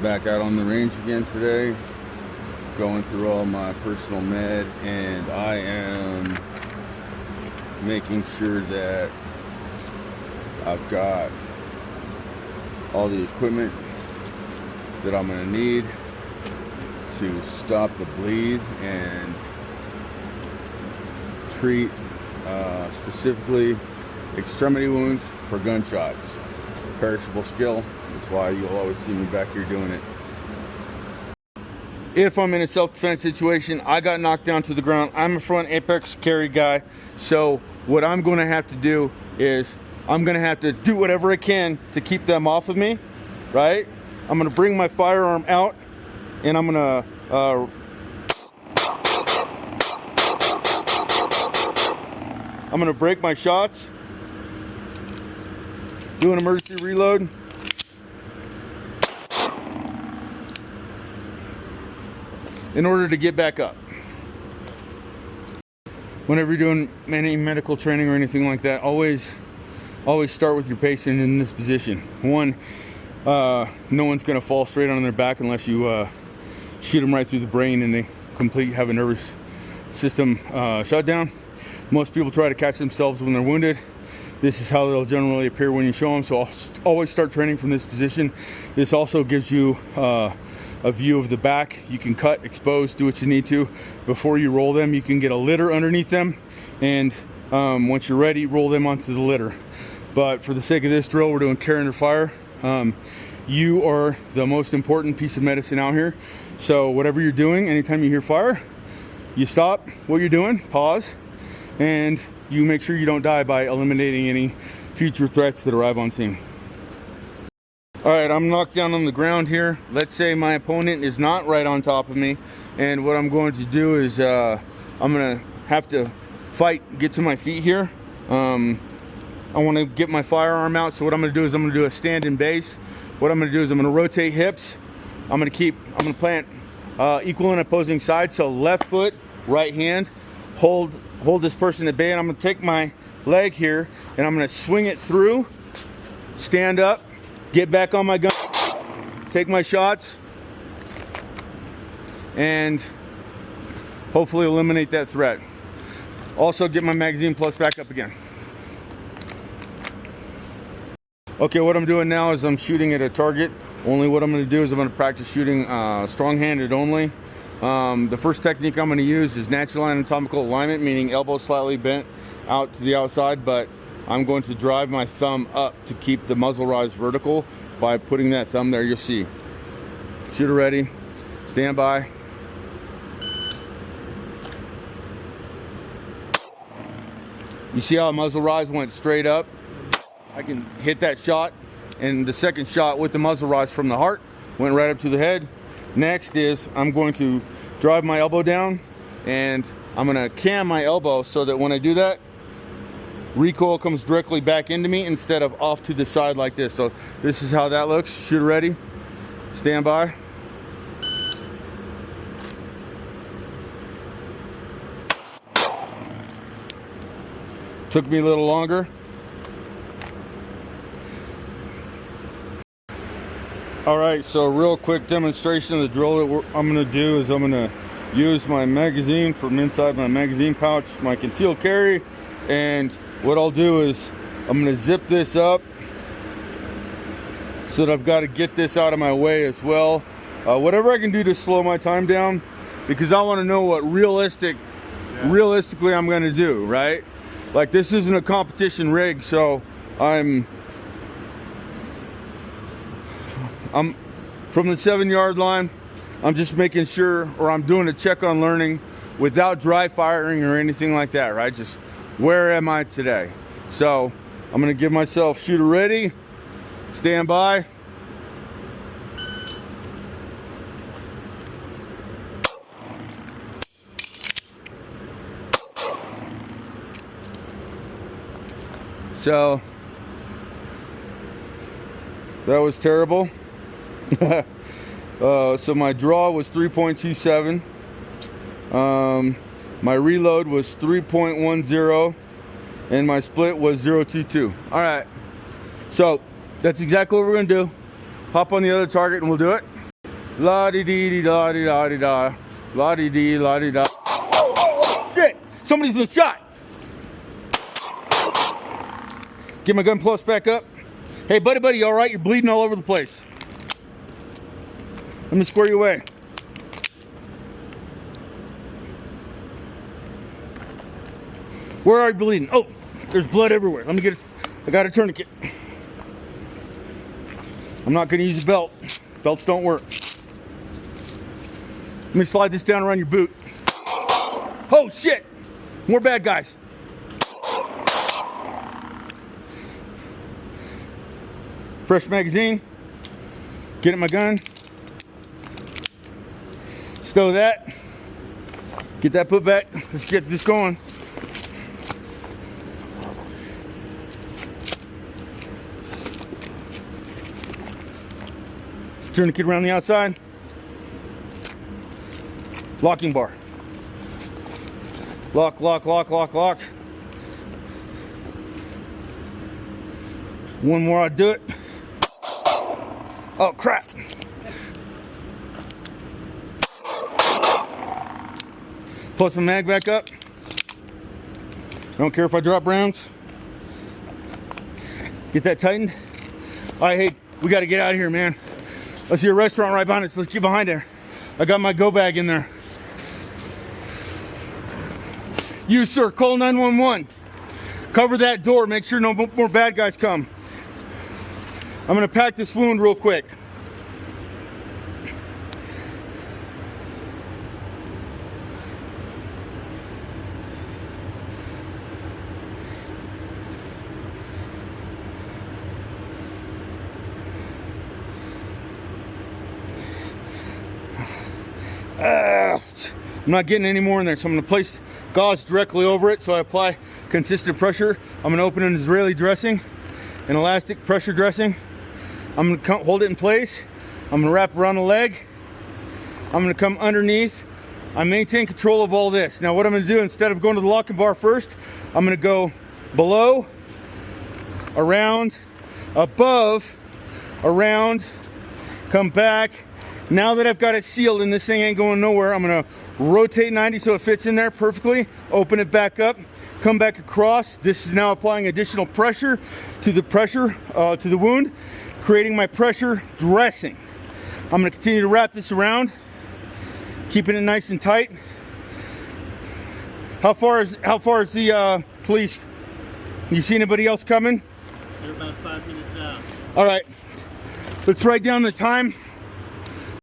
Back out on the range again today, going through all my personal med, and I am making sure that I've got all the equipment that I'm going to need to stop the bleed and treat specifically extremity wounds for gunshots. Perishable skill. That's why you'll always see me back here doing it. If I'm in a self-defense situation, I got knocked down to the ground. I'm a front apex carry guy, so what I'm going to have to do is I'm going to have to do whatever I can to keep them off of me, right? I'm going to bring my firearm out, and I'm going to break my shots, do an emergency reload, in order to get back up. Whenever you're doing any medical training or anything like that, always start with your patient in this position. One, no one's gonna fall straight on their back unless you shoot them right through the brain and they have a nervous system shutdown. Most people try to catch themselves when they're wounded. This is how they'll generally appear when you show them, so I'll always start training from this position. This also gives you a view of the back. You can cut, expose, do what you need to. Before you roll them, you can get a litter underneath them, and once you're ready, roll them onto the litter. But for the sake of this drill, we're doing care under fire. You are the most important piece of medicine out here. So whatever you're doing, anytime you hear fire, you stop what you're doing, pause, and you make sure you don't die by eliminating any future threats that arrive on scene. All right, I'm knocked down on the ground here. Let's say my opponent is not right on top of me, and what I'm going to do is I'm gonna have to fight, get to my feet here. I want to get my firearm out, so what I'm gonna do is I'm gonna do a stand in base. What I'm gonna do is I'm gonna rotate hips. I'm gonna plant equal and opposing sides. So left foot, right hand, hold this person at bay, and I'm gonna take my leg here and I'm gonna swing it through, stand up, get back on my gun, take my shots, and hopefully eliminate that threat. Also get my magazine plus back up again. Okay, what I'm doing now is I'm shooting at a target. Only what I'm going to do is I'm going to practice shooting strong-handed only. The first technique I'm going to use is natural anatomical alignment, meaning elbow slightly bent out to the outside, but I'm going to drive my thumb up to keep the muzzle rise vertical by putting that thumb there. You'll see. Shooter ready. Stand by. You see how muzzle rise went straight up? I can hit that shot, and the second shot with the muzzle rise from the heart went right up to the head. Next is I'm going to drive my elbow down, and I'm going to cam my elbow so that when I do that, recoil comes directly back into me instead of off to the side like this. So this is how that looks. Shooter ready. Stand by. Took me a little longer. All right, so real quick demonstration of the drill that I'm gonna do is I'm gonna use my magazine from inside my magazine pouch, my concealed carry, and what I'll do is I'm gonna zip this up so that I've got to get this out of my way as well. Whatever I can do to slow my time down, because I want to know what realistically I'm gonna do, right? Like, this isn't a competition rig, so I'm from the 7-yard line. I'm just making sure, or I'm doing a check on learning without dry firing or anything like that, right? Just where am I today? So I'm gonna give myself shooter ready, stand by. So that was terrible. So my draw was 3.27. My reload was 3.10, and my split was 0.22. All right, so that's exactly what we're gonna do. Hop on the other target and we'll do it. La di dee da di da di da. La di dee la di da. Oh, shit! Somebody's been shot. Get my gun plus back up. Hey, buddy, you all right? You're bleeding all over the place. Let me square you away. Where are you bleeding? Oh, there's blood everywhere. Let me get it. I got a tourniquet. I'm not going to use a belt. Belts don't work. Let me slide this down around your boot. Oh, shit. More bad guys. Fresh magazine. Get at my gun. Stow that. Get that put back. Let's get this going. Tourniquet around the outside. Locking bar. Lock, lock, lock, lock, lock. One more, I'll do it. Oh, crap. Plus my mag back up. Don't care if I drop rounds. Get that tightened. All right, hey, we got to get out of here, man. I see a restaurant right behind us. Let's get behind there. I got my go bag in there. You, sir, call 911. Cover that door. Make sure no more bad guys come. I'm going to pack this wound real quick. I'm not getting any more in there, so I'm going to place gauze directly over it so I apply consistent pressure. I'm going to open an Israeli dressing, an elastic pressure dressing. I'm going to hold it in place. I'm going to wrap around the leg. I'm going to come underneath. I maintain control of all this. Now what I'm going to do, instead of going to the locking bar first, I'm going to go below, around, above, around, come back. Now that I've got it sealed and this thing ain't going nowhere, I'm going to rotate 90 so it fits in there perfectly. Open it back up, come back across. This is now applying additional pressure to the wound, creating my pressure dressing. I'm going to continue to wrap this around, keeping it nice and tight. How far is the police? You see anybody else coming? They're about 5 minutes out. All right, let's write down the time.